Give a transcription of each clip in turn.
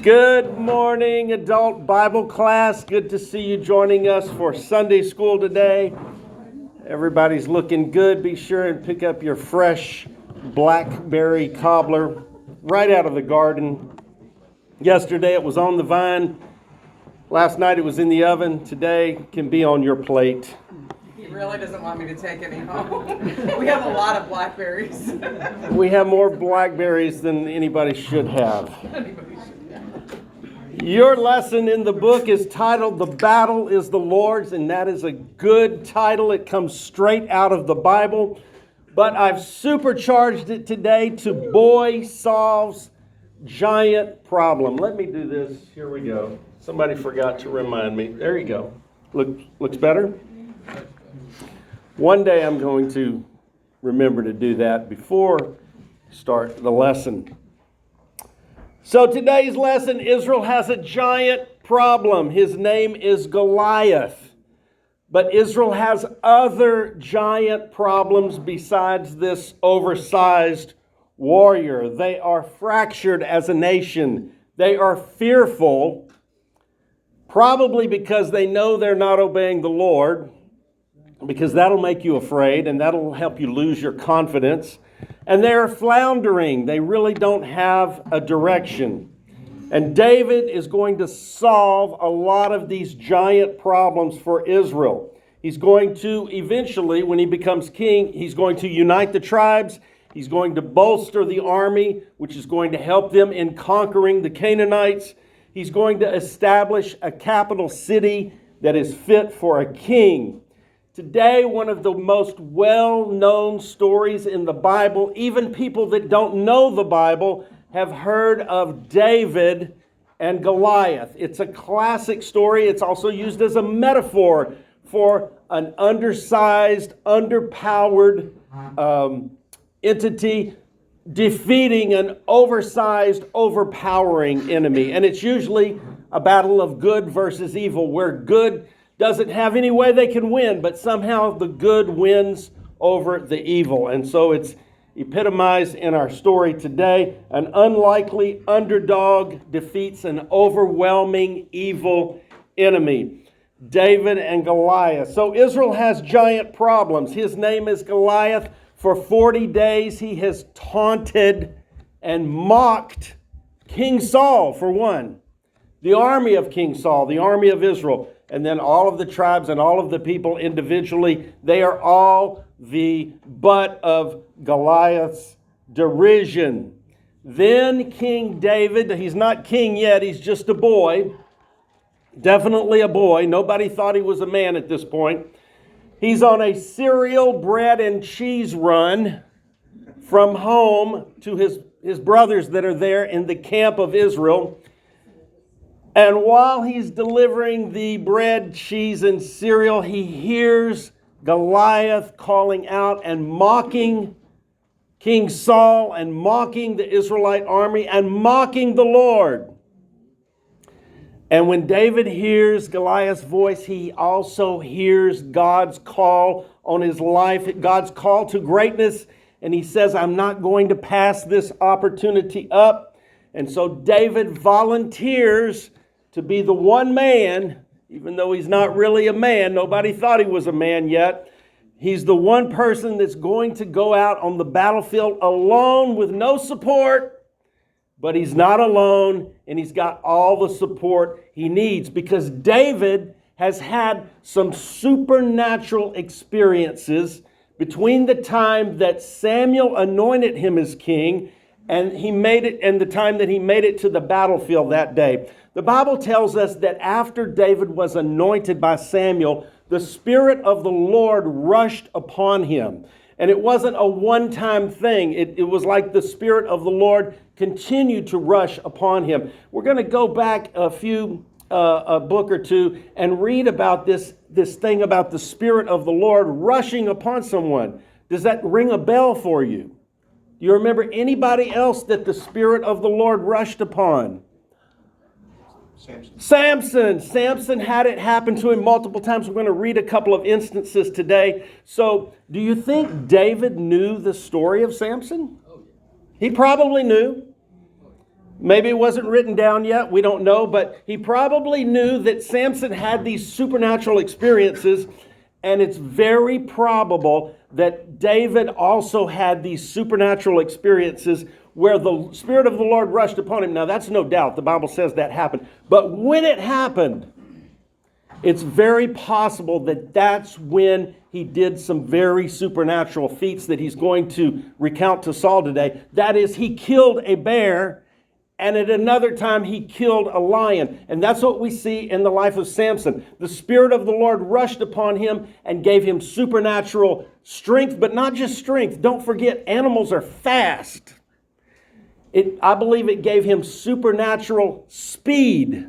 Good morning, adult Bible class. Good to see you joining us for Sunday school today. Everybody's looking good. Be sure and pick up your fresh blackberry cobbler right out of the garden. Yesterday it was on the vine. Last night it was in the oven. Today it can be on your plate. He really doesn't want me to take any home. We have a lot of blackberries. We have more blackberries than anybody should have. Your lesson in the book is titled, "The Battle is the Lord's," and that is a good title. It comes straight out of the Bible, but I've supercharged it today to Boy Solves Giant Problem. Let me do this. Here we go. Somebody forgot to remind me. There you go. Looks better? One day I'm going to remember to do that before I start the lesson. So today's lesson, Israel has a giant problem. His name is Goliath. But Israel has other giant problems besides this oversized warrior. They are fractured as a nation. They are fearful, probably because they know they're not obeying the Lord, because that'll make you afraid and that'll help you lose your confidence. And they're floundering. They really don't have a direction. And David is going to solve a lot of these giant problems for Israel. He's going to eventually, when he becomes king, he's going to unite the tribes. He's going to bolster the army, which is going to help them in conquering the Canaanites. He's going to establish a capital city that is fit for a king. Today, one of the most well-known stories in the Bible, even people that don't know the Bible have heard of David and Goliath. It's a classic story. It's also used as a metaphor for an undersized, underpowered entity defeating an oversized, overpowering enemy. And it's usually a battle of good versus evil, where good doesn't have any way they can win, but somehow the good wins over the evil. And so it's epitomized in our story today. An unlikely underdog defeats an overwhelming evil enemy. David and Goliath. So Israel has giant problems. His name is Goliath. For 40 days he has taunted and mocked King Saul, for one. The army of King Saul, the army of Israel. And then all of the tribes and all of the people individually, they are all the butt of Goliath's derision. Then King David, he's not king yet, he's just a boy. Definitely a boy. Nobody thought he was a man at this point. He's on a cereal, bread, and cheese run from home to his brothers that are there in the camp of Israel. And while he's delivering the bread, cheese, and cereal, he hears Goliath calling out and mocking King Saul and mocking the Israelite army and mocking the Lord. And when David hears Goliath's voice, he also hears God's call on his life, God's call to greatness. And he says, I'm not going to pass this opportunity up. And so David volunteers to be the one man, even though he's not really a man. Nobody thought he was a man yet. He's the one person that's going to go out on the battlefield alone with no support. But he's not alone, and he's got all the support he needs, because David has had some supernatural experiences between the time that Samuel anointed him as king and the time that he made it to the battlefield that day. The Bible tells us that after David was anointed by Samuel, the Spirit of the Lord rushed upon him. And it wasn't a one-time thing. It was like the Spirit of the Lord continued to rush upon him. We're going to go back a book or two and read about this thing about the Spirit of the Lord rushing upon someone. Does that ring a bell for you? Do you remember anybody else that the Spirit of the Lord rushed upon? Samson had it happen to him multiple times. We're going to read a couple of instances today. So, do you think David knew the story of Samson? He probably knew. Maybe it wasn't written down yet, we don't know, but he probably knew that Samson had these supernatural experiences, and it's very probable that David also had these supernatural experiences where the Spirit of the Lord rushed upon him. Now, that's no doubt. The Bible says that happened. But when it happened, it's very possible that that's when he did some very supernatural feats that he's going to recount to Saul today. That is, he killed a bear, and at another time he killed a lion. And that's what we see in the life of Samson. The Spirit of the Lord rushed upon him and gave him supernatural strength, but not just strength. Don't forget, animals are fast. I believe it gave him supernatural speed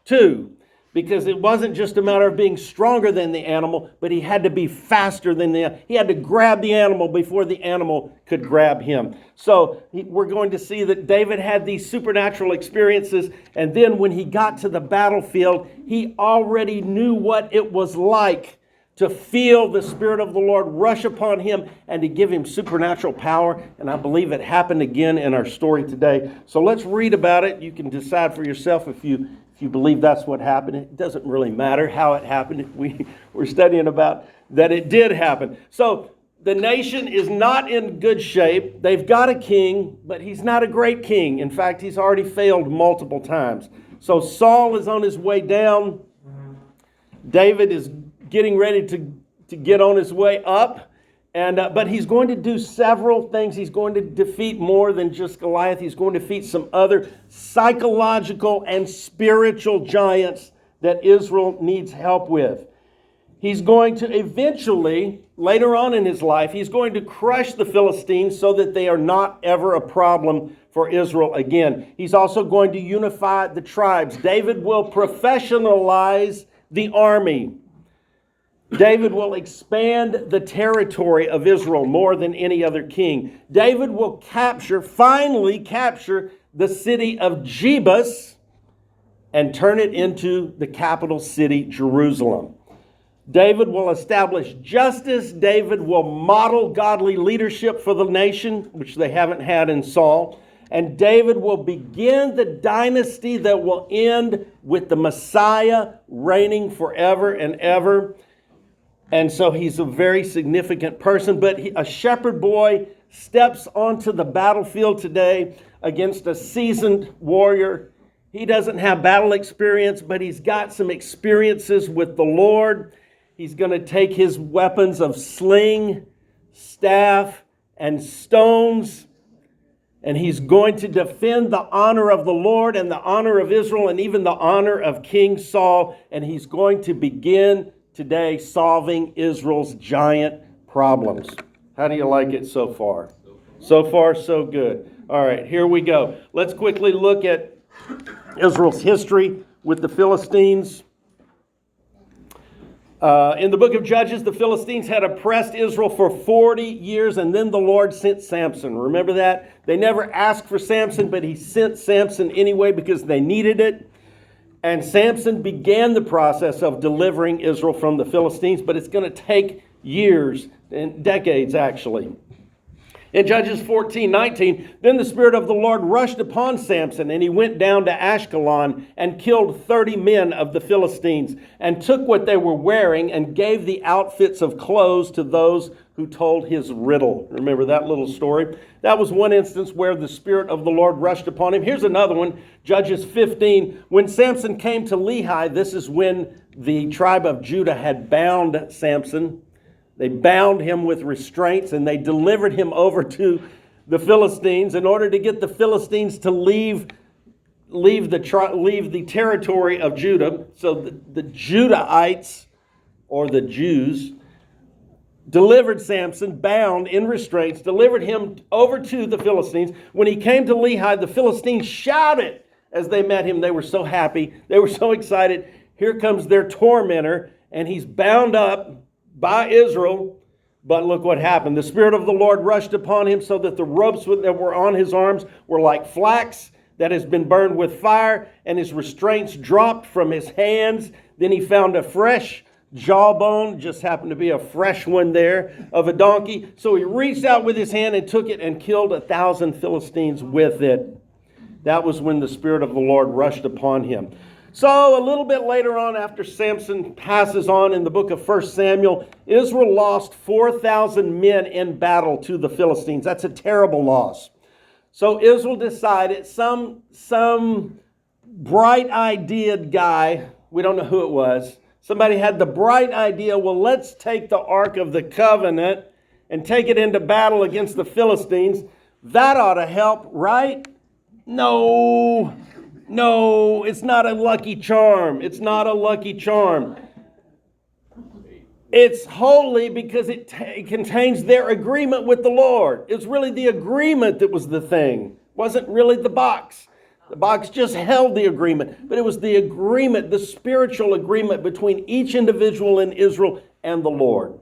too, because it wasn't just a matter of being stronger than the animal, but he had to be faster than he had to grab the animal before the animal could grab him. So we're going to see that David had these supernatural experiences, and then when he got to the battlefield, he already knew what it was like to feel the Spirit of the Lord rush upon him and to give him supernatural power. And I believe it happened again in our story today. So let's read about it. You can decide for yourself if you believe that's what happened. It doesn't really matter how it happened. We're studying about that it did happen. So the nation is not in good shape. They've got a king, but he's not a great king. In fact, he's already failed multiple times. So Saul is on his way down. David is getting ready to get on his way up. But he's going to do several things. He's going to defeat more than just Goliath. He's going to defeat some other psychological and spiritual giants that Israel needs help with. He's going to eventually, later on in his life, he's going to crush the Philistines so that they are not ever a problem for Israel again. He's also going to unify the tribes. David will professionalize the army. David will expand the territory of Israel more than any other king. David will finally capture the city of Jebus and turn it into the capital city, Jerusalem. David will establish justice. David will model godly leadership for the nation, which they haven't had in Saul. And David will begin the dynasty that will end with the Messiah reigning forever and ever. And so he's a very significant person, but a shepherd boy steps onto the battlefield today against a seasoned warrior. He doesn't have battle experience, but he's got some experiences with the Lord. He's going to take his weapons of sling, staff, and stones, and he's going to defend the honor of the Lord and the honor of Israel and even the honor of King Saul, and he's going to begin today solving Israel's giant problems. How do you like it so far? So far, so good. All right, here we go. Let's quickly look at Israel's history with the Philistines. In the book of Judges, the Philistines had oppressed Israel for 40 years, and then the Lord sent Samson. Remember that? They never asked for Samson, but he sent Samson anyway because they needed it. And Samson began the process of delivering Israel from the Philistines, but it's going to take years and decades, actually. In Judges 14:19, then the Spirit of the Lord rushed upon Samson, and he went down to Ashkelon and killed 30 men of the Philistines, and took what they were wearing and gave the outfits of clothes to those who told his riddle. Remember that little story? That was one instance where the Spirit of the Lord rushed upon him. Here's another one, Judges 15. When Samson came to Lehi, this is when the tribe of Judah had bound Samson. They bound him with restraints, and they delivered him over to the Philistines in order to get the Philistines to leave the territory of Judah. So the Judahites, or the Jews, delivered Samson, bound in restraints, delivered him over to the Philistines. When he came to Lehi, the Philistines shouted as they met him. They were so happy. They were so excited. Here comes their tormentor, and he's bound up by Israel. But look what happened. The Spirit of the Lord rushed upon him so that the ropes that were on his arms were like flax that has been burned with fire, and his restraints dropped from his hands. Then he found a fresh jawbone, just happened to be a fresh one there, of a donkey. So he reached out with his hand and took it and killed 1,000 Philistines with it. that was when the Spirit of the Lord rushed upon him. So a little bit later on, after Samson passes on in the book of 1 Samuel, Israel lost 4,000 men in battle to the Philistines. That's a terrible loss. So Israel decided, some bright-ideaed guy, we don't know who it was, somebody had the bright idea, well, let's take the Ark of the Covenant and take it into battle against the Philistines. That ought to help, right? No, it's not a lucky charm. It's not a lucky charm. It's holy because it contains their agreement with the Lord. It's really the agreement that was the thing. It wasn't really the box. The box just held the agreement, but it was the agreement, the spiritual agreement between each individual in Israel and the Lord.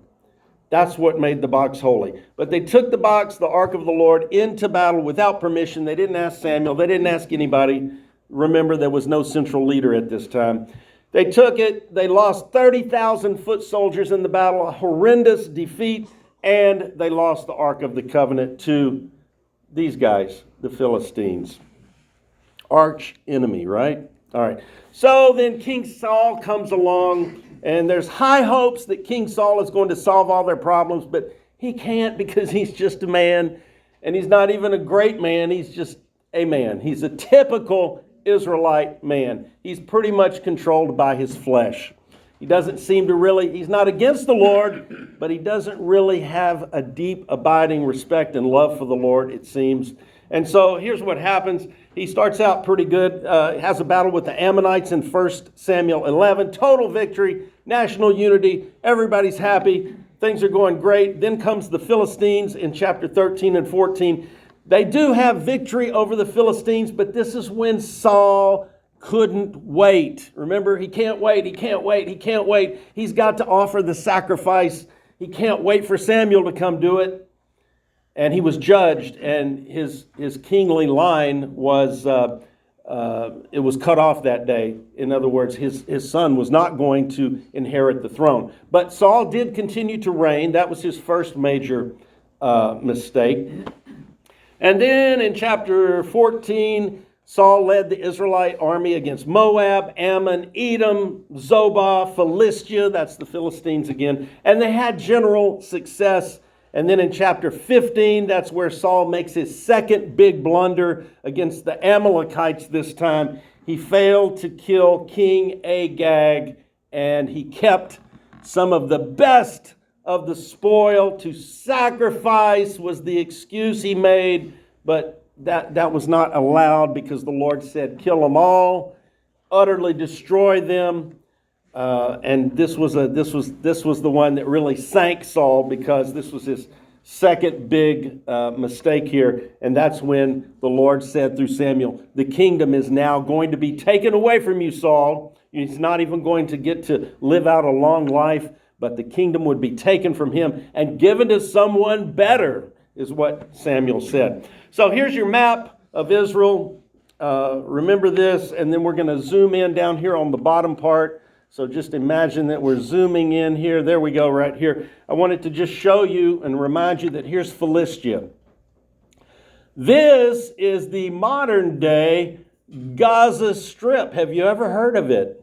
That's what made the box holy. But they took the box, the Ark of the Lord, into battle without permission. They didn't ask Samuel. They didn't ask anybody. Remember, there was no central leader at this time. They took it. They lost 30,000 foot soldiers in the battle, a horrendous defeat, and they lost the Ark of the Covenant to these guys, the Philistines. Arch enemy, right? All right. So then King Saul comes along, and there's high hopes that King Saul is going to solve all their problems, but he can't because he's just a man, and he's not even a great man. He's just a man. He's a typical Israelite man. He's pretty much controlled by his flesh. He doesn't seem to really, he's not against the Lord, but he doesn't really have a deep, abiding respect and love for the Lord, it seems. And so here's what happens. He starts out pretty good, has a battle with the Ammonites in 1 Samuel 11. Total victory, national unity, everybody's happy, things are going great. Then comes the Philistines in chapter 13 and 14. They do have victory over the Philistines, but this is when Saul couldn't wait. Remember, he can't wait. He's got to offer the sacrifice. He can't wait for Samuel to come do it. And he was judged, and his kingly line was it was cut off that day. In other words, his son was not going to inherit the throne. But Saul did continue to reign. That was his first major mistake. And then in chapter 14, Saul led the Israelite army against Moab, Ammon, Edom, Zobah, Philistia, that's the Philistines again, and they had general success. And then in chapter 15, that's where Saul makes his second big blunder against the Amalekites this time. He failed to kill King Agag, and he kept some of the best of the spoil to sacrifice was the excuse he made, but that was not allowed because the Lord said, kill them all, utterly destroy them. And this was the one that really sank Saul because this was his second big mistake here. And that's when the Lord said through Samuel, the kingdom is now going to be taken away from you, Saul. He's not even going to get to live out a long life, but the kingdom would be taken from him and given to someone better, is what Samuel said. So here's your map of Israel. Remember this, and then we're going to zoom in down here on the bottom part. So just imagine that we're zooming in here. There we go, right here. I wanted to just show you and remind you that here's Philistia. This is the modern day Gaza Strip. Have you ever heard of it?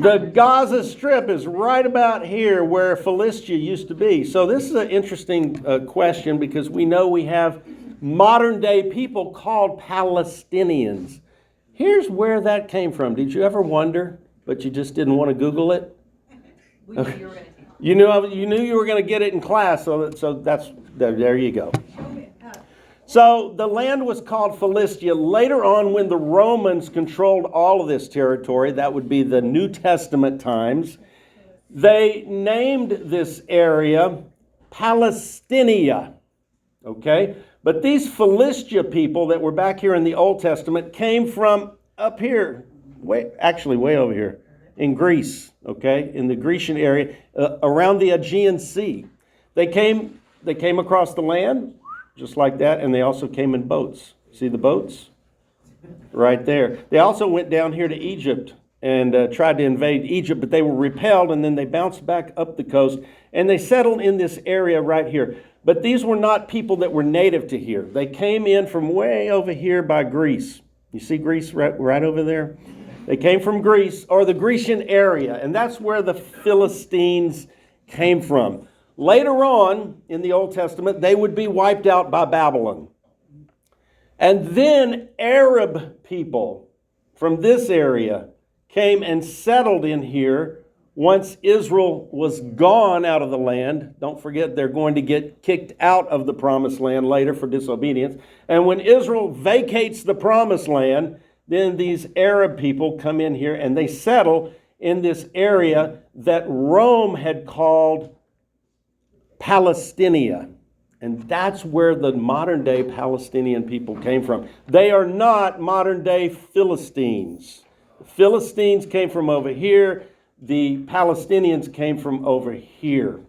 The Gaza Strip is right about here where Philistia used to be. So this is an interesting question because we know we have modern day people called Palestinians. Here's where that came from. Did you ever wonder, but you just didn't want to Google it? We knew you were going to. You knew you were going to get it in class, so that's there you go. So the land was called Philistia. Later on, when the Romans controlled all of this territory, that would be the New Testament times, they named this area Palestinia. Okay? But these Philistia people that were back here in the Old Testament came from up here, way over here, in Greece, okay? In the Grecian area, around the Aegean Sea. They came across the land, just like that, and they also came in boats. See the boats? Right there. They also went down here to Egypt and tried to invade Egypt, but they were repelled, and then they bounced back up the coast, and they settled in this area right here. But these were not people that were native to here. They came in from way over here by Greece. You see Greece right over there? They came from Greece, or the Grecian area, and that's where the Philistines came from. Later on in the Old Testament, they would be wiped out by Babylon. And then Arab people from this area came and settled in here once Israel was gone out of the land. Don't forget, they're going to get kicked out of the promised land later for disobedience. And when Israel vacates the promised land, then these Arab people come in here and they settle in this area that Rome had called Palestinia. And that's where the modern day Palestinian people came from. They are not modern day Philistines. The Philistines came from over here. The Palestinians came from over here.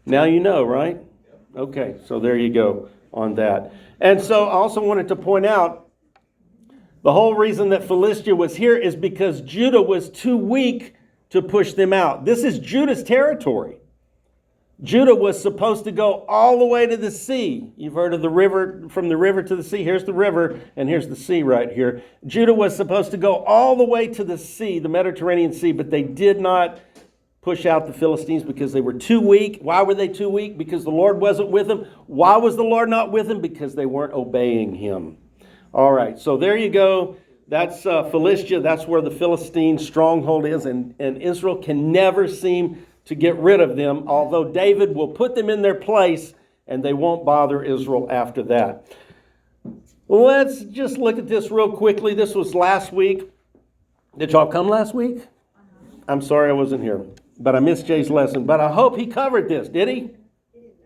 Now you know, right? Okay, so there you go on that. And so I also wanted to point out the whole reason that Philistia was here is because Judah was too weak to push them out. This is Judah's territory. Judah was supposed to go all the way to the sea. You've heard of the river, from the river to the sea. Here's the river, and here's the sea right here. Judah was supposed to go all the way to the sea, the Mediterranean Sea, but they did not push out the Philistines because they were too weak. Why were they too weak? Because the Lord wasn't with them. Why was the Lord not with them? Because they weren't obeying him. All right, so there you go. That's Philistia. That's where the Philistine stronghold is, and Israel can never seem to get rid of them, although David will put them in their place, and they won't bother Israel after that. Let's just look at this real quickly. This was last week. Did y'all come last week? I'm sorry I wasn't here, but I missed Jay's lesson. But I hope he covered this. Did he?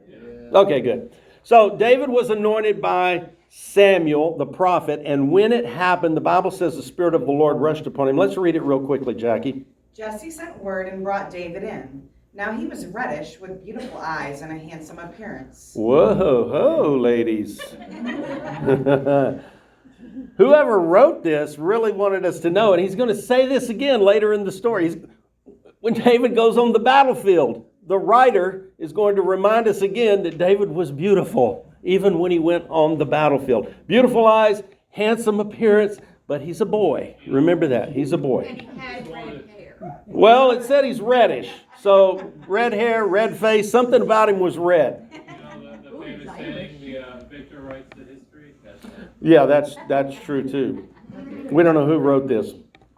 Yeah. Okay, good. So David was anointed by Samuel, the prophet, and when it happened, the Bible says the Spirit of the Lord rushed upon him. Let's read it real quickly, Jackie. Jesse sent word and brought David in. Now he was reddish with beautiful eyes and a handsome appearance. Whoa, ho, ladies. Whoever wrote this really wanted us to know, and he's going to say this again later in the story. When David goes on the battlefield, the writer is going to remind us again that David was beautiful, even when he went on the battlefield. Beautiful eyes, handsome appearance, but he's a boy. Remember that. He's a boy. And he had red hair. Well, it said he's reddish. So red hair, red face, something about him was red. You know the famous saying, the victor writes the history? Yeah, that's true too. We don't know who wrote this.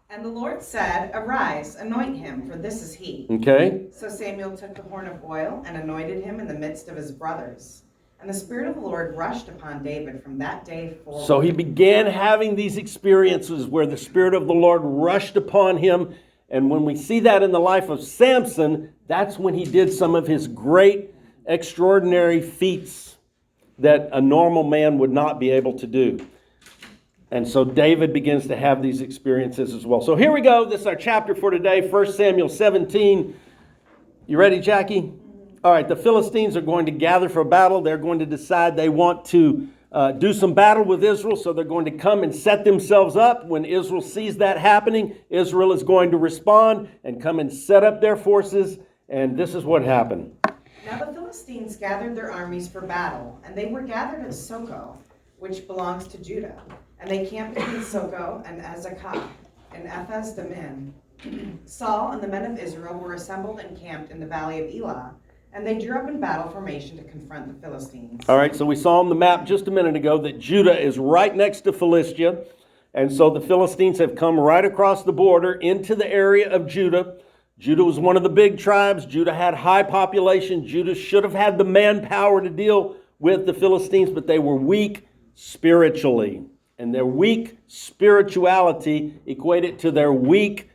And the Lord said, Arise, anoint him, for this is he. Okay. So Samuel took the horn of oil and anointed him in the midst of his brothers. And the Spirit of the Lord rushed upon David from that day forward. So he began having these experiences where the Spirit of the Lord rushed upon him. And when we see that in the life of Samson, that's when he did some of his great, extraordinary feats that a normal man would not be able to do. And so David begins to have these experiences as well. So here we go. This is our chapter for today, 1 Samuel 17. You ready, Jackie? All right, the Philistines are going to gather for battle. They're going to decide they want to do some battle with Israel, so they're going to come and set themselves up. When Israel sees that happening, Israel is going to respond and come and set up their forces, and this is what happened. Now the Philistines gathered their armies for battle, and they were gathered at Soko, which belongs to Judah. And they camped between Soko and Azekah in Ephes Dammim. Saul and the men of Israel were assembled and camped in the valley of Elah, and they drew up in battle formation to confront the Philistines. All right, so we saw on the map just a minute ago that Judah is right next to Philistia. And so the Philistines have come right across the border into the area of Judah. Judah was one of the big tribes. Judah had high population. Judah should have had the manpower to deal with the Philistines, but they were weak spiritually. And their weak spirituality equated to their weak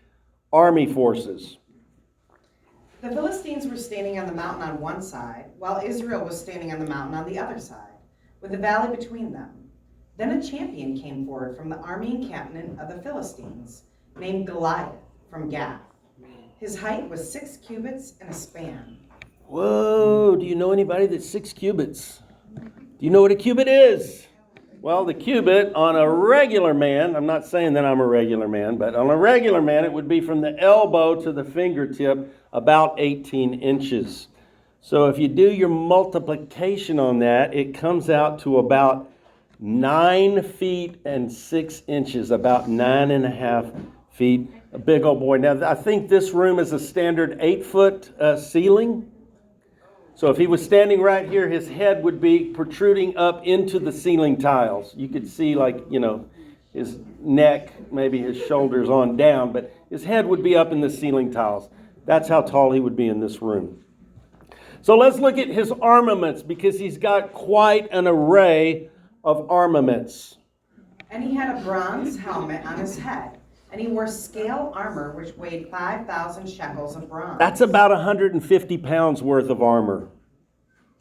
army forces. The Philistines were standing on the mountain on one side, while Israel was standing on the mountain on the other side, with the valley between them. Then a champion came forward from the army encampment of the Philistines, named Goliath from Gath. His height was 6 cubits and a span. Whoa, do you know anybody that's 6 cubits? Do you know what a cubit is? Well, the cubit on a regular man, I'm not saying that I'm a regular man, but on a regular man, it would be from the elbow to the fingertip, about 18 inches. So if you do your multiplication on that, it comes out to about 9 feet and 6 inches, about 9.5 feet. A big old boy. Now, I think this room is a standard 8-foot ceiling. So if he was standing right here, his head would be protruding up into the ceiling tiles. You could see, like, his neck, maybe his shoulders on down, but his head would be up in the ceiling tiles. That's how tall he would be in this room. So let's look at his armaments, because he's got quite an array of armaments. And he had a bronze helmet on his head, and he wore scale armor which weighed 5,000 shekels of bronze. That's about 150 pounds worth of armor.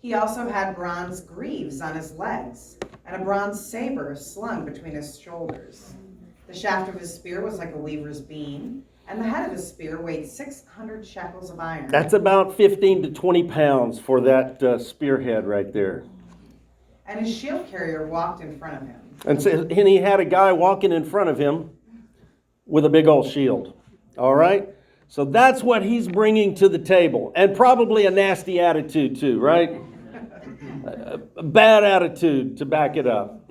He also had bronze greaves on his legs, and a bronze saber slung between his shoulders. The shaft of his spear was like a weaver's beam, and the head of his spear weighed 600 shekels of iron. That's about 15 to 20 pounds for that spearhead right there. And his shield carrier walked in front of him. And he had a guy walking in front of him with a big old shield. All right? So that's what he's bringing to the table. And probably a nasty attitude too, right? A bad attitude to back it up.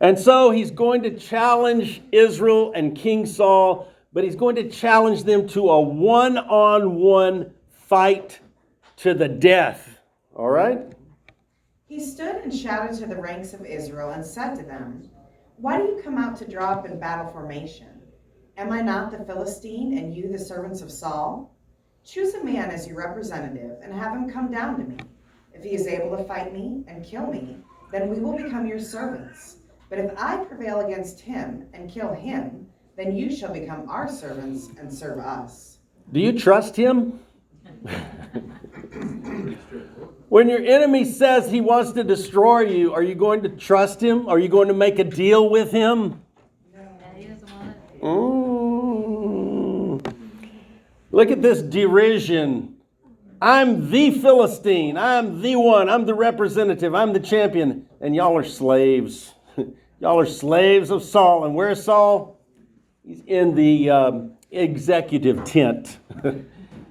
And so he's going to challenge Israel and King Saul, but he's going to challenge them to a one-on-one fight to the death. All right? He stood and shouted to the ranks of Israel and said to them, "Why do you come out to draw up in battle formation? Am I not the Philistine and you the servants of Saul? Choose a man as your representative and have him come down to me. If he is able to fight me and kill me, then we will become your servants. But if I prevail against him and kill him, then you shall become our servants and serve us." Do you trust him? When your enemy says he wants to destroy you, are you going to trust him? Are you going to make a deal with him? Look at this derision. I'm the Philistine. I'm the one. I'm the representative. I'm the champion. And y'all are slaves. Y'all are slaves of Saul. And where's Saul? He's in the executive tent.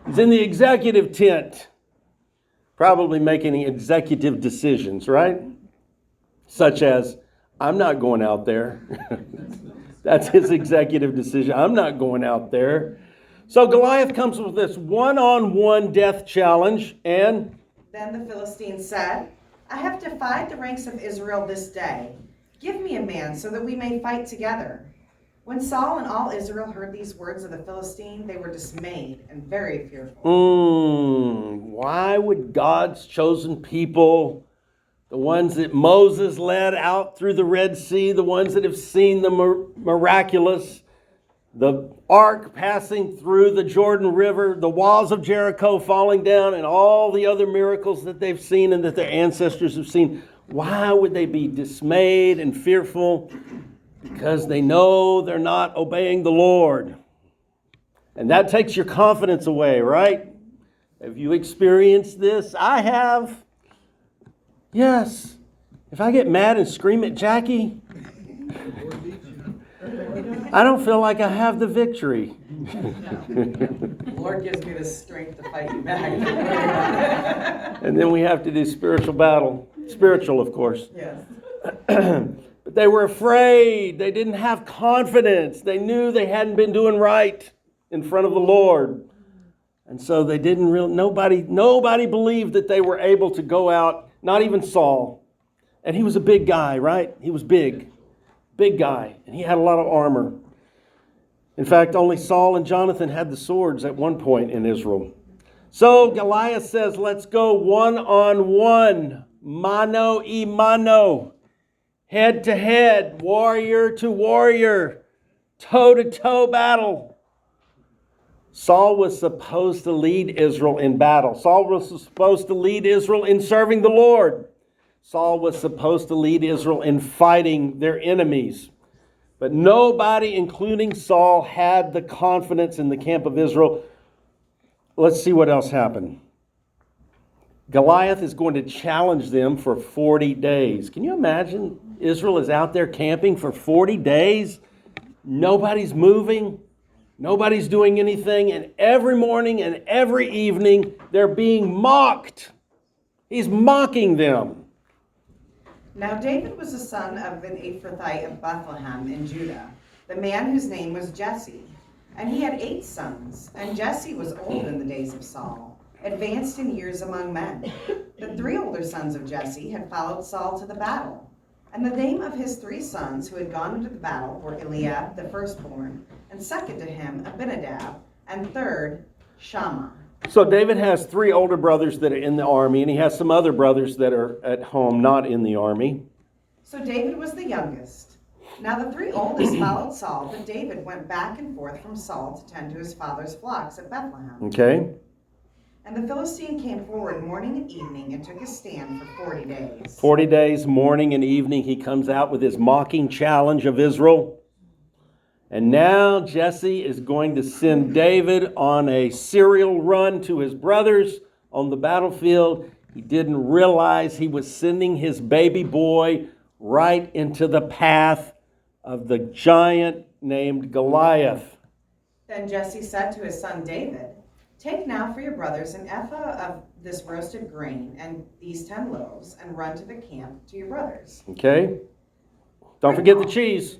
He's in the executive tent. Probably making executive decisions, right? Such as, I'm not going out there. That's his executive decision. I'm not going out there. So Goliath comes with this one-on-one death challenge, and then the Philistine said, "I have defied the ranks of Israel this day. Give me a man so that we may fight together." When Saul and all Israel heard these words of the Philistine, they were dismayed and very fearful. Why would God's chosen people, the ones that Moses led out through the Red Sea, the ones that have seen the miraculous, the ark passing through the Jordan River, the walls of Jericho falling down, and all the other miracles that they've seen and that their ancestors have seen, why would they be dismayed and fearful? Because they know they're not obeying the Lord. And that takes your confidence away, right? Have you experienced this? I have. Yes. If I get mad and scream at Jackie, I don't feel like I have the victory. The Lord gives me the strength to fight you back. And then we have to do spiritual battle. Spiritual, of course. Yes. But they were afraid. They didn't have confidence. They knew they hadn't been doing right in front of the Lord. And so they didn't really, nobody believed that they were able to go out, not even Saul. And he was a big guy, right? He was big guy. And he had a lot of armor. In fact, only Saul and Jonathan had the swords at one point in Israel. So Goliath says, let's go one-on-one, mano y mano. Head to head, warrior to warrior, toe-to-toe battle. Saul was supposed to lead Israel in battle. Saul was supposed to lead Israel in serving the Lord. Saul was supposed to lead Israel in fighting their enemies. But nobody, including Saul, had the confidence in the camp of Israel. Let's see what else happened. Goliath is going to challenge them for 40 days. Can you imagine? Israel is out there camping for 40 days. Nobody's moving. Nobody's doing anything. And every morning and every evening, they're being mocked. He's mocking them. Now David was the son of an Ephrathite of Bethlehem in Judah, the man whose name was Jesse. And he had 8 sons, and Jesse was old in the days of Saul, advanced in years among men. The 3 older sons of Jesse had followed Saul to the battle. And the name of his 3 sons who had gone into the battle were Eliab, the firstborn, and second to him, Abinadab, and third, Shammah. So David has 3 older brothers that are in the army, and he has some other brothers that are at home, not in the army. So David was the youngest. Now the 3 oldest followed Saul, but David went back and forth from Saul to tend to his father's flocks at Bethlehem. Okay? And the Philistine came forward morning and evening and took his stand for 40 days. 40 days, morning and evening, he comes out with his mocking challenge of Israel. And now Jesse is going to send David on a serial run to his brothers on the battlefield. He didn't realize he was sending his baby boy right into the path of the giant named Goliath. Then Jesse said to his son David, "Take now for your brothers an ephah of this roasted grain and these 10 loaves, and run to the camp to your brothers. Okay? Don't forget the cheese.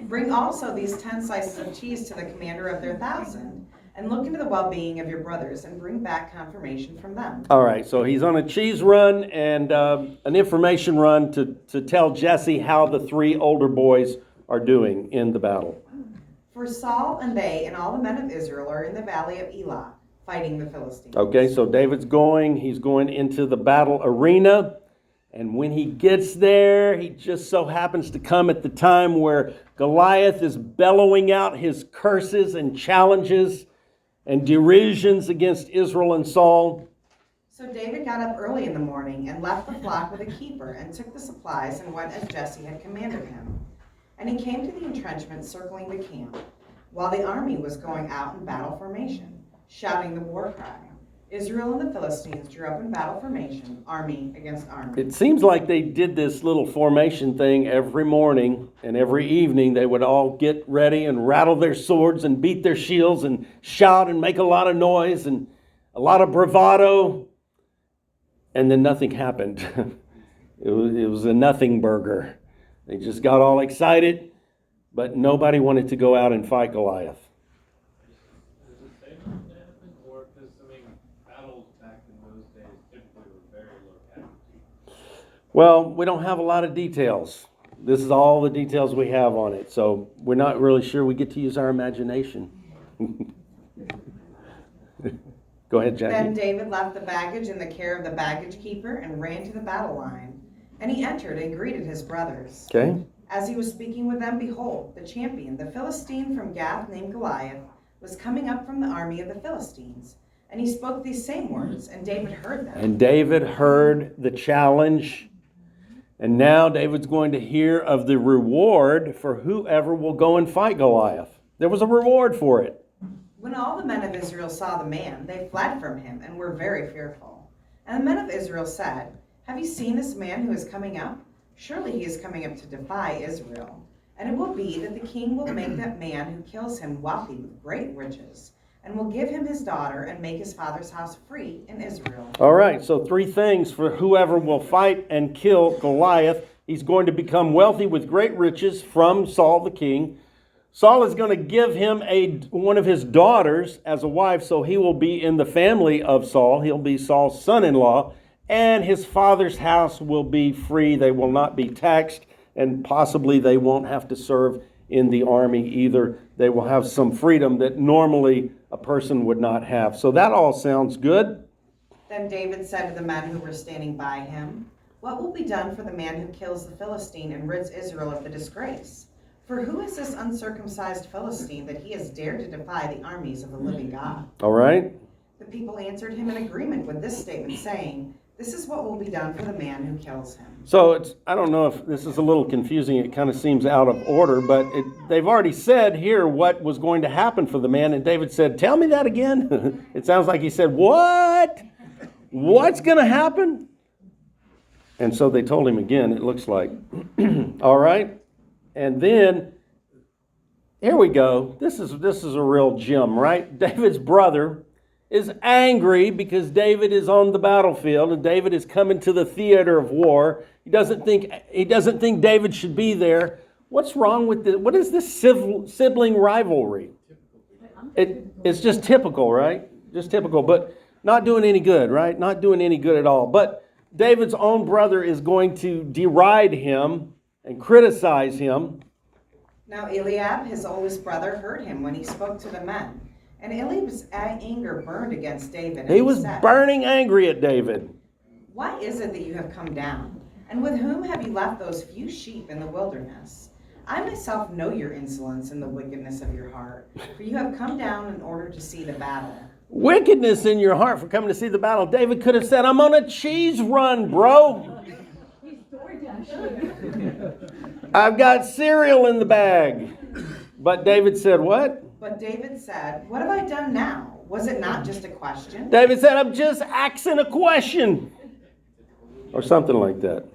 Bring also these 10 slices of cheese to the commander of their 1,000, and look into the well-being of your brothers, and bring back confirmation from them." All right, so he's on a cheese run and an information run to tell Jesse how the 3 older boys are doing in the battle. For Saul and they and all the men of Israel are in the valley of Elah, fighting the Philistines. Okay, so David's he's going into the battle arena. And when he gets there, he just so happens to come at the time where Goliath is bellowing out his curses and challenges and derisions against Israel and Saul. So David got up early in the morning and left the flock with a keeper, and took the supplies and went as Jesse had commanded him. And he came to the entrenchment circling the camp, while the army was going out in battle formation, shouting the war cry. Israel and the Philistines drew up in battle formation, army against army. It seems like they did this little formation thing every morning, and every evening they would all get ready and rattle their swords and beat their shields and shout and make a lot of noise and a lot of bravado. And then nothing happened. It was a nothing burger. They just got all excited, but nobody wanted to go out and fight Goliath. Does it say when it happened, or because battles back in those days typically were very low casualty? Well, we don't have a lot of details. This is all the details we have on it, so we're not really sure. We get to use our imagination. Go ahead, Jackie. Then David left the baggage in the care of the baggage keeper and ran to the battle line. And he entered and greeted his brothers. Okay. As he was speaking with them, behold, the champion, the Philistine from Gath named Goliath, was coming up from the army of the Philistines. And he spoke these same words, and David heard them. And David heard the challenge. And now David's going to hear of the reward for whoever will go and fight Goliath. There was a reward for it. When all the men of Israel saw the man, they fled from him and were very fearful. And the men of Israel said, "Have you seen this man who is coming up? Surely he is coming up to defy Israel. And it will be that the king will make that man who kills him wealthy with great riches, and will give him his daughter and make his father's house free in Israel." All right, so 3 things for whoever will fight and kill Goliath. He's going to become wealthy with great riches from Saul the king. Saul is going to give him one of his daughters as a wife, so he will be in the family of Saul. He'll be Saul's son-in-law, and his father's house will be free. They will not be taxed, and possibly they won't have to serve in the army either. They will have some freedom that normally a person would not have. So that all sounds good. Then David said to the men who were standing by him, "What will be done for the man who kills the Philistine and rids Israel of the disgrace? For who is this uncircumcised Philistine that he has dared to defy the armies of the living God?" All right. The people answered him in agreement with this statement, saying, "This is what will be done for the man who kills him." So I don't know if this is a little confusing. It kind of seems out of order, but they've already said here what was going to happen for the man. And David said, "Tell me that again." It sounds like he said, "What?" What's going to happen? And so they told him again, it looks like. All right. And then, here we go. This is a real gem, right? David's brother is angry because David is on the battlefield and David is coming to the theater of war. He doesn't think David should be there. What's wrong with this? What is this sibling rivalry? It's just typical, right? Just typical, but not doing any good, right? Not doing any good at all. But David's own brother is going to deride him and criticize him. Now Eliab, his oldest brother, heard him when he spoke to the men. And Eliab's anger burned against David. And He was said, burning angry at David. "Why is it that you have come down? And with whom have you left those few sheep in the wilderness? I myself know your insolence and the wickedness of your heart, for you have come down in order to see the battle." Wickedness in your heart for coming to see the battle. David could have said, I'm on a cheese run, bro. I've got cereal in the bag. But David said, what? But David said, "What have I done now? Was it not just a question?" David said, I'm just asking a question. Or something like that.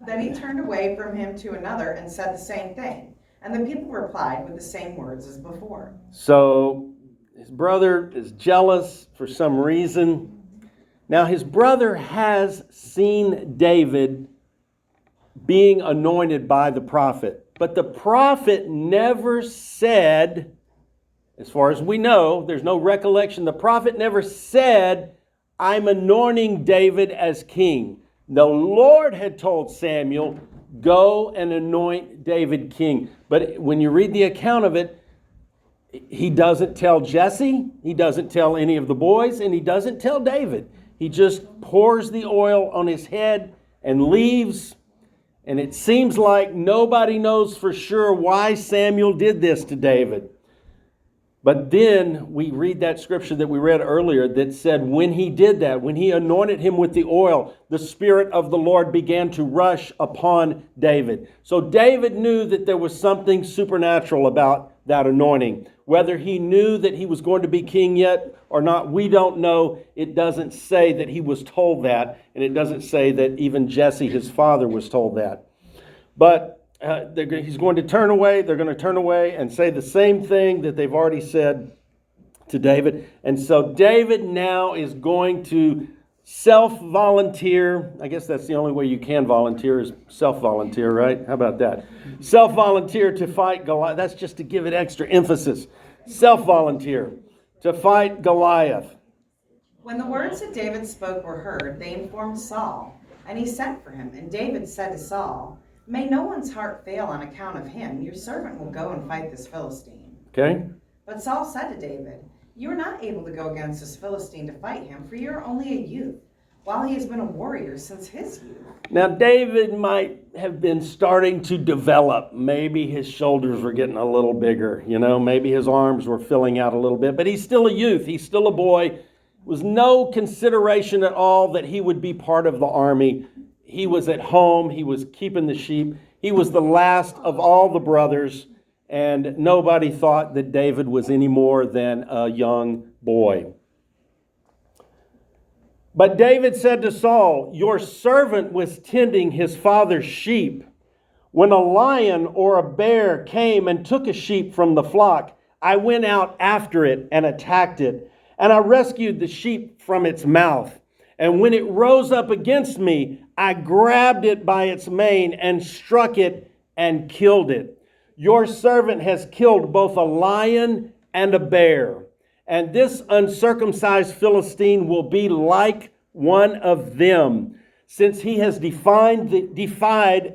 Then he turned away from him to another and said the same thing. And the people replied with the same words as before. So his brother is jealous for some reason. Now his brother has seen David being anointed by the prophet. But the prophet never said, as far as we know, there's no recollection, the prophet never said, I'm anointing David as king. The Lord had told Samuel, go and anoint David king. But when you read the account of it, he doesn't tell Jesse, he doesn't tell any of the boys, and he doesn't tell David. He just pours the oil on his head and leaves. And it seems like nobody knows for sure why Samuel did this to David. But then we read that scripture that we read earlier that said when he did that, when he anointed him with the oil, the Spirit of the Lord began to rush upon David. So David knew that there was something supernatural about that anointing. Whether he knew that he was going to be king yet or not, we don't know. It doesn't say that he was told that, and it doesn't say that even Jesse, his father, was told that. But he's going to turn away. They're going to turn away and say the same thing that they've already said to David. And so David now is going to self-volunteer. I guess that's the only way you can volunteer is self-volunteer, right? How about that? Self-volunteer to fight Goliath. That's just to give it extra emphasis. Self-volunteer to fight Goliath. When the words that David spoke were heard, they informed Saul, and he sent for him. And David said to Saul, "May no one's heart fail on account of him. Your servant will go and fight this Philistine." Okay? But Saul said to David, "You are not able to go against this Philistine to fight him, for you are only a youth, while he has been a warrior since his youth." Now, David might have been starting to develop. Maybe his shoulders were getting a little bigger, maybe his arms were filling out a little bit, but he's still a youth. He's still a boy. It was no consideration at all that he would be part of the army. He was at home. He was keeping the sheep. He was the last of all the brothers, and nobody thought that David was any more than a young boy. But David said to Saul, "Your servant was tending his father's sheep. When a lion or a bear came and took a sheep from the flock, I went out after it and attacked it, and I rescued the sheep from its mouth. And when it rose up against me, I grabbed it by its mane and struck it and killed it. Your servant has killed both a lion and a bear. And this uncircumcised Philistine will be like one of them, since he has defied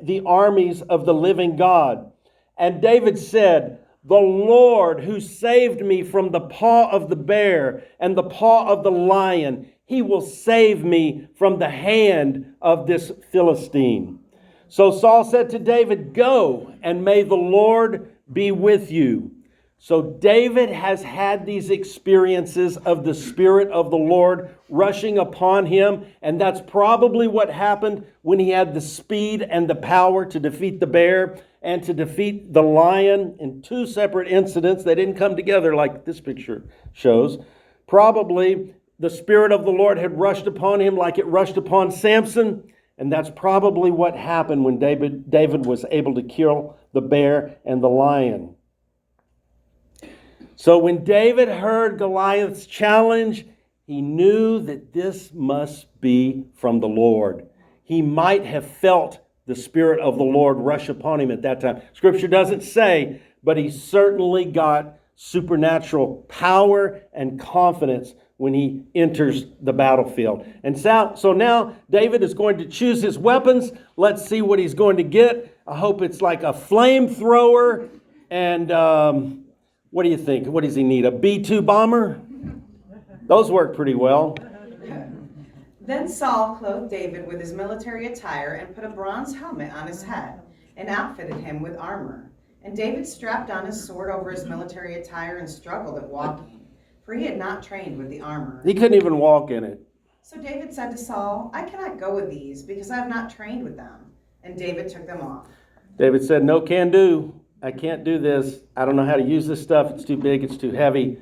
the armies of the living God." And David said, "The Lord who saved me from the paw of the bear and the paw of the lion, he will save me from the hand of this Philistine." So Saul said to David, "Go, and may the Lord be with you." So David has had these experiences of the Spirit of the Lord rushing upon him, and that's probably what happened when he had the speed and the power to defeat the bear and to defeat the lion in two separate incidents. They didn't come together like this picture shows. Probably the Spirit of the Lord had rushed upon him like it rushed upon Samson. And that's probably what happened when David was able to kill the bear and the lion. So when David heard Goliath's challenge, he knew that this must be from the Lord. He might have felt the Spirit of the Lord rush upon him at that time. Scripture doesn't say, but he certainly got supernatural power and confidence when he enters the battlefield. And so now David is going to choose his weapons. Let's see what he's going to get. I hope it's like a flamethrower. And what do you think? What does he need? A B-2 bomber? Those work pretty well. Then Saul clothed David with his military attire and put a bronze helmet on his head and outfitted him with armor. And David strapped on his sword over his military attire and struggled at walking, for he had not trained with the armor. He couldn't even walk in it. So David said to Saul, I cannot go with these because I have not trained with them. And David took them off. David said, no can do. I can't do this. I don't know how to use this stuff. It's too big. It's too heavy.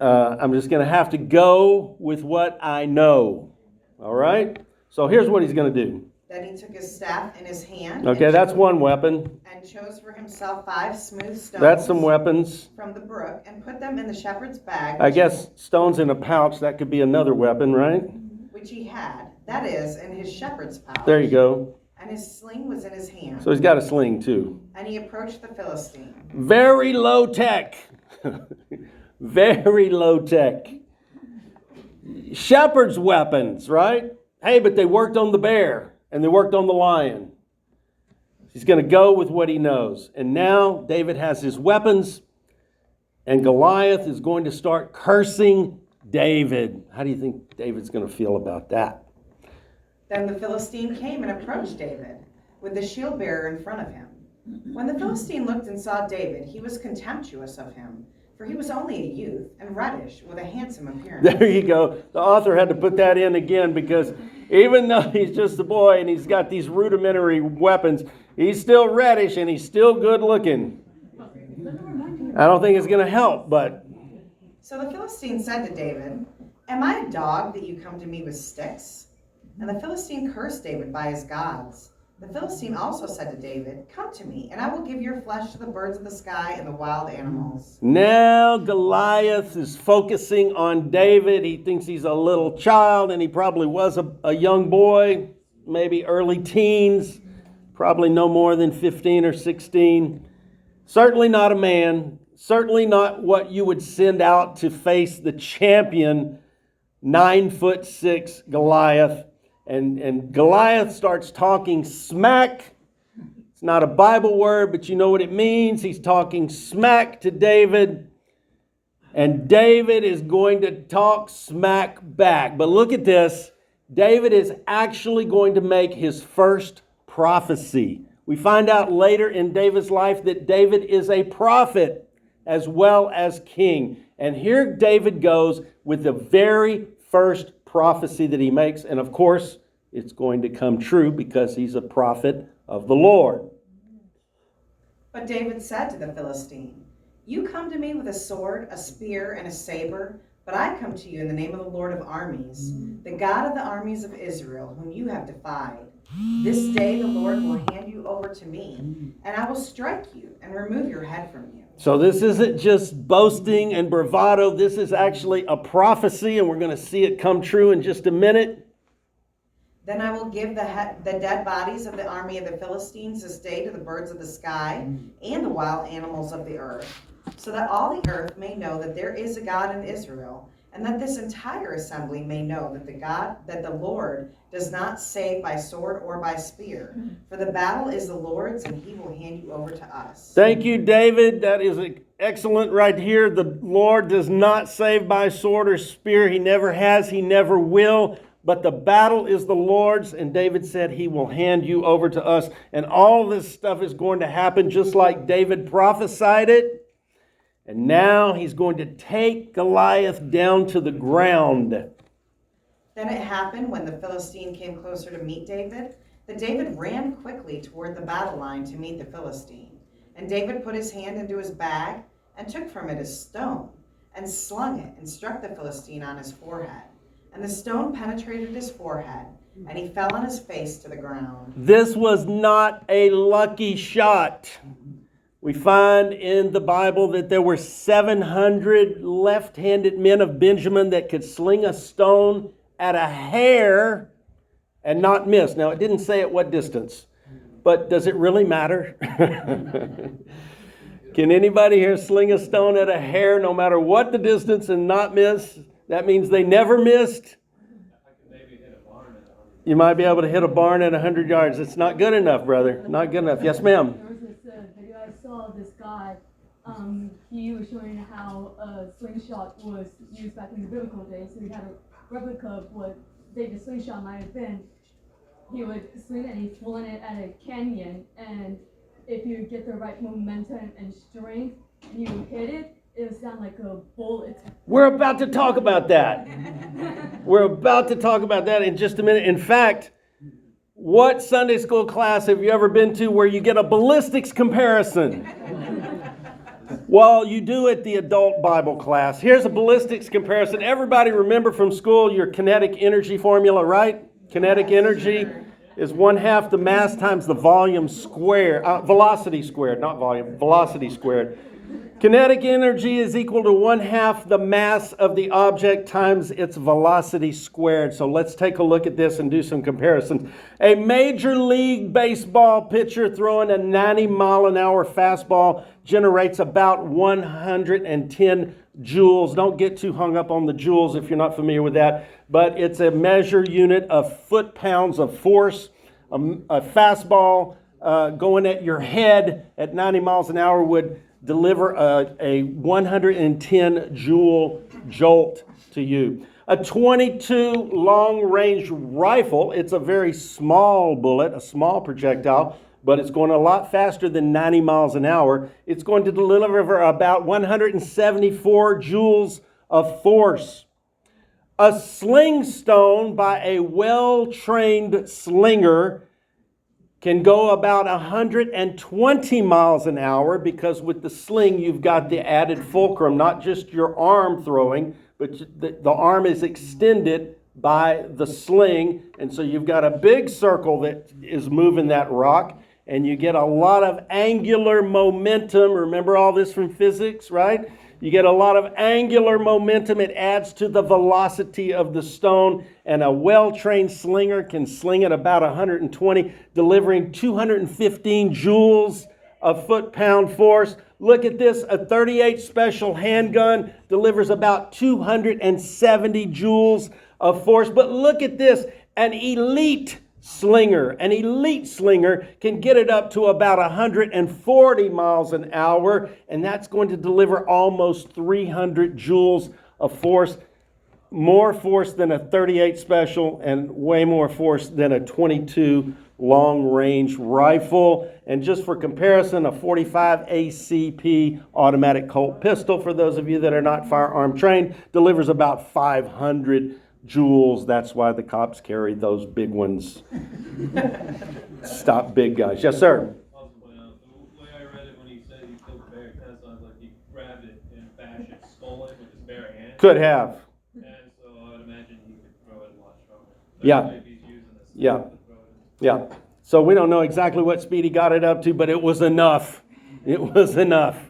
I'm just going to have to go with what I know. All right? So here's what he's going to do. Then he took his staff in his hand. Okay, that's one weapon. And chose for himself 5 smooth stones. That's some weapons. From the brook and put them in the shepherd's bag. I guess stones in a pouch, that could be another weapon, right? Which he had. That is, in his shepherd's pouch. There you go. And his sling was in his hand. So he's got a sling too. And he approached the Philistine. Very low tech. Very low tech. Shepherd's weapons, right? Hey, but they worked on the bear and they worked on the lion. He's going to go with what he knows. And now David has his weapons and Goliath is going to start cursing David. How do you think David's going to feel about that? Then the Philistine came and approached David with the shield bearer in front of him. When the Philistine looked and saw David, he was contemptuous of him, for he was only a youth and reddish with a handsome appearance. There you go. The author had to put that in again because even though he's just a boy and he's got these rudimentary weapons, he's still reddish and he's still good looking. I don't think it's going to help, but... So the Philistine said to David, Am I a dog that you come to me with sticks? And the Philistine cursed David by his gods. The Philistine also said to David, Come to me, and I will give your flesh to the birds of the sky and the wild animals. Now Goliath is focusing on David. He thinks he's a little child, and he probably was a young boy, maybe early teens, probably no more than 15 or 16. Certainly not a man, certainly not what you would send out to face the champion, 9'6" Goliath. And Goliath starts talking smack. It's not a Bible word, but you know what it means. He's talking smack to David. And David is going to talk smack back. But look at this. David is actually going to make his first prophecy. We find out later in David's life that David is a prophet as well as king. And here David goes with the very first prophecy that he makes. And of course, it's going to come true because he's a prophet of the Lord. But David said to the Philistine, You come to me with a sword, a spear, and a saber, but I come to you in the name of the Lord of armies, the God of the armies of Israel, whom you have defied. This day the Lord will hand you over to me, and I will strike you and remove your head from you. So this isn't just boasting and bravado. This is actually a prophecy, and we're going to see it come true in just a minute. Then I will give the dead bodies of the army of the Philistines this day to the birds of the sky and the wild animals of the earth, so that all the earth may know that there is a God in Israel, and that this entire assembly may know that the Lord does not save by sword or by spear. For the battle is the Lord's, and he will hand you over to us. Thank you, David. That is excellent right here. The Lord does not save by sword or spear. He never has. He never will. But the battle is the Lord's, and David said he will hand you over to us. And all this stuff is going to happen just like David prophesied it. And now he's going to take Goliath down to the ground. Then it happened when the Philistine came closer to meet David, that David ran quickly toward the battle line to meet the Philistine. And David put his hand into his bag and took from it a stone and slung it and struck the Philistine on his forehead. And the stone penetrated his forehead, and he fell on his face to the ground. This was not a lucky shot. We find in the Bible that there were 700 left-handed men of Benjamin that could sling a stone at a hair and not miss. Now, it didn't say at what distance, but does it really matter? Can anybody here sling a stone at a hair no matter what the distance and not miss? That means they never missed. I could maybe hit a barn at 100. You might be able to hit a barn at 100 yards. It's not good enough, brother. Not good enough. Yes, ma'am. There was this video I saw of this guy. He was showing how a slingshot was used back in the biblical days. So he had a replica of what David's slingshot might have been. He would swing it and he'd fling it at a canyon. And if you get the right momentum and strength and you hit it, it would sound like a bullet. We're about to talk about that. We're about to talk about that in just a minute. In fact, what Sunday school class have you ever been to where you get a ballistics comparison? Well, you do at the adult Bible class. Here's a ballistics comparison. Everybody remember from school your kinetic energy formula, right? Kinetic energy is 1/2 the mass times the volume squared, velocity squared, not volume, velocity squared. Kinetic energy is equal to 1/2 the mass of the object times its velocity squared. So let's take a look at this and do some comparisons. A Major League Baseball pitcher throwing a 90-mile-an-hour fastball generates about 110 joules. Don't get too hung up on the joules if you're not familiar with that, but it's a measure unit of foot-pounds of force. A fastball going at your head at 90 miles an hour would deliver a 110 joule jolt to you. A .22 long-range rifle, it's a very small bullet, a small projectile, but it's going a lot faster than 90 miles an hour. It's going to deliver about 174 joules of force. A sling stone by a well-trained slinger can go about 120 miles an hour because with the sling you've got the added fulcrum, not just your arm throwing, but the arm is extended by the sling, and so you've got a big circle that is moving that rock, and you get a lot of angular momentum. Remember all this from physics, right? You get a lot of angular momentum. It adds to the velocity of the stone, and a well-trained slinger can sling at about 120, delivering 215 joules of foot-pound force. Look at this. A .38 special handgun delivers about 270 joules of force. But look at this. An elite slinger can get it up to about 140 miles an hour, and that's going to deliver almost 300 joules of force, more force than a .38 special and way more force than a .22 long-range rifle. And just for comparison, a .45 ACP automatic Colt pistol, for those of you that are not firearm trained, delivers about 500 joules. That's why the cops carry those big ones. Stop big guys. Yes, sir. Also point out, the way I read it when he said he killed the bear, it kind of sounds like he grabbed it and bashed its skull in with his bare hand. Could have. And so I would imagine he could throw it a lot stronger. Yeah. Especially if he's using this Yeah. to throw it. Yeah. So we don't know exactly what speed he got it up to, but it was enough. It was enough.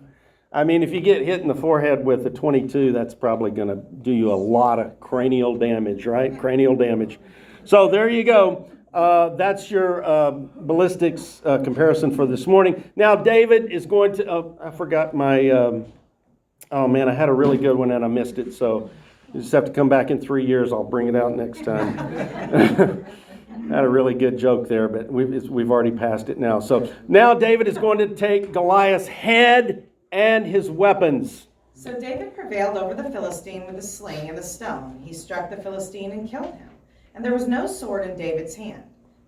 I mean, if you get hit in the forehead with a .22, that's probably going to do you a lot of cranial damage, right? Cranial damage. So there you go. That's your ballistics comparison for this morning. Now, David is going to, I forgot my, oh man, I had a really good one and I missed it. So you just have to come back in 3 years. I'll bring it out next time. I had a really good joke there, but we've already passed it now. So now David is going to take Goliath's head and his weapons. So David prevailed over the Philistine with a sling and a stone. He struck the Philistine and killed him. And there was no sword in David's hand.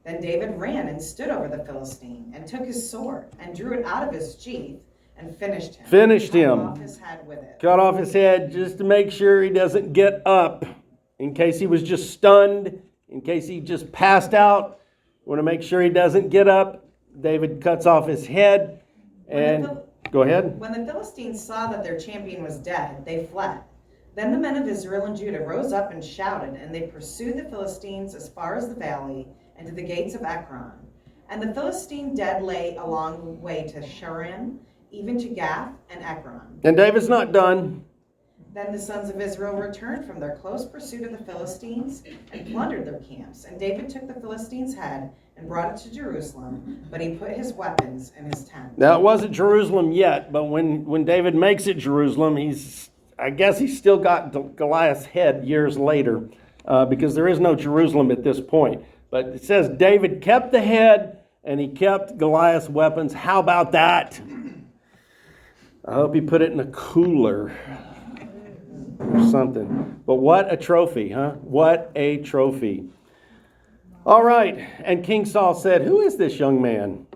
Then David ran and stood over the Philistine and took his sword and drew it out of his sheath and finished him. Finished him. Cut off his head with it. Cut off his head just to make sure he doesn't get up. In case he was just stunned, in case he just passed out. Want to make sure he doesn't get up. David cuts off his head and Go ahead. When the Philistines saw that their champion was dead, they fled. Then the men of Israel and Judah rose up and shouted, and they pursued the Philistines as far as the valley and to the gates of Ekron. And the Philistine dead lay along the way to Sharon, even to Gath and Ekron. And David's not done. Then the sons of Israel returned from their close pursuit of the Philistines and plundered their camps. And David took the Philistines' head and brought it to Jerusalem, but he put his weapons in his tent. Now, it wasn't Jerusalem yet, but when David makes it Jerusalem, I guess he's still got Goliath's head years later, because there is no Jerusalem at this point. But it says David kept the head and he kept Goliath's weapons. How about that? I hope he put it in a cooler or something. But what a trophy, huh? What a trophy. All right. And King Saul said, "Who is this young man?"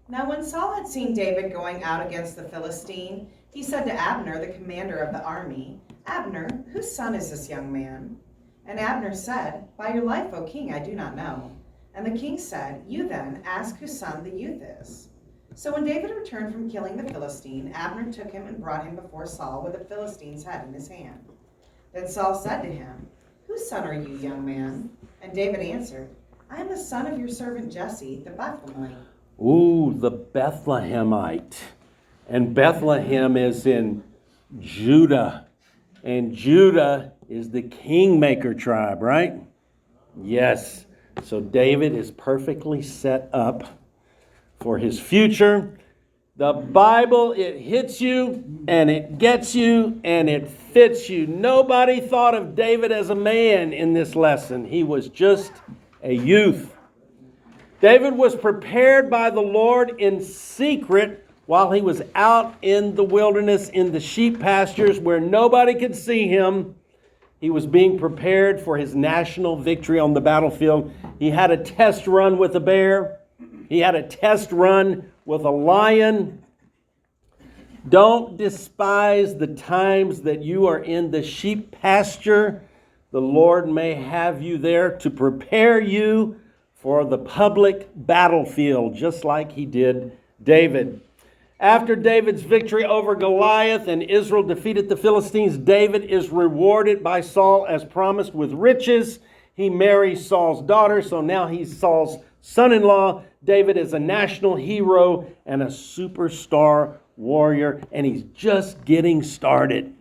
Now when Saul had seen David going out against the Philistine, he said to Abner, the commander of the army, "Abner, whose son is this young man?" And Abner said, "By your life, O king, I do not know." And the king said, "You then ask whose son the youth is." So when David returned from killing the Philistine, Abner took him and brought him before Saul with the Philistine's head in his hand. Then Saul said to him, "Whose son are you, young man?" And David answered, "I am the son of your servant Jesse, the Bethlehemite." Ooh, the Bethlehemite. And Bethlehem is in Judah. And Judah is the kingmaker tribe, right? Yes. So David is perfectly set up for his future. The Bible, it hits you and it gets you and it fits you. Nobody thought of David as a man in this lesson. He was just a youth. David was prepared by the Lord in secret while he was out in the wilderness in the sheep pastures where nobody could see him. He was being prepared for his national victory on the battlefield. He had a test run with a bear. He had a test run with a lion. Don't despise the times that you are in the sheep pasture. The Lord may have you there to prepare you for the public battlefield, just like he did David. After David's victory over Goliath and Israel defeated the Philistines, David is rewarded by Saul as promised with riches. He marries Saul's daughter, so now he's Saul's son-in-law. David is a national hero and a superstar warrior, and he's just getting started.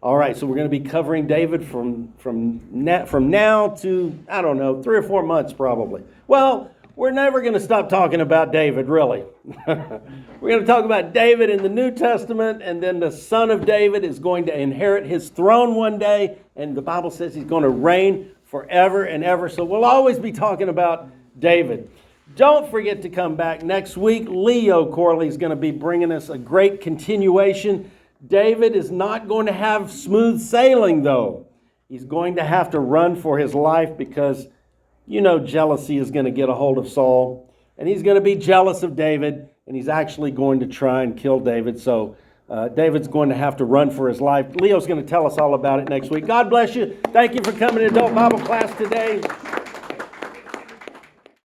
All right, so we're going to be covering David from now to, I don't know, 3 or 4 months probably. Well, we're never going to stop talking about David, really. We're going to talk about David in the New Testament, and then the son of David is going to inherit his throne one day, and the Bible says he's going to reign forever and ever. So we'll always be talking about David. Don't forget to come back next week. Leo Corley is going to be bringing us a great continuation. David is not going to have smooth sailing, though. He's going to have to run for his life because, jealousy is going to get a hold of Saul. And he's going to be jealous of David, and he's actually going to try and kill David. So David's going to have to run for his life. Leo's going to tell us all about it next week. God bless you. Thank you for coming to Adult Bible Class today.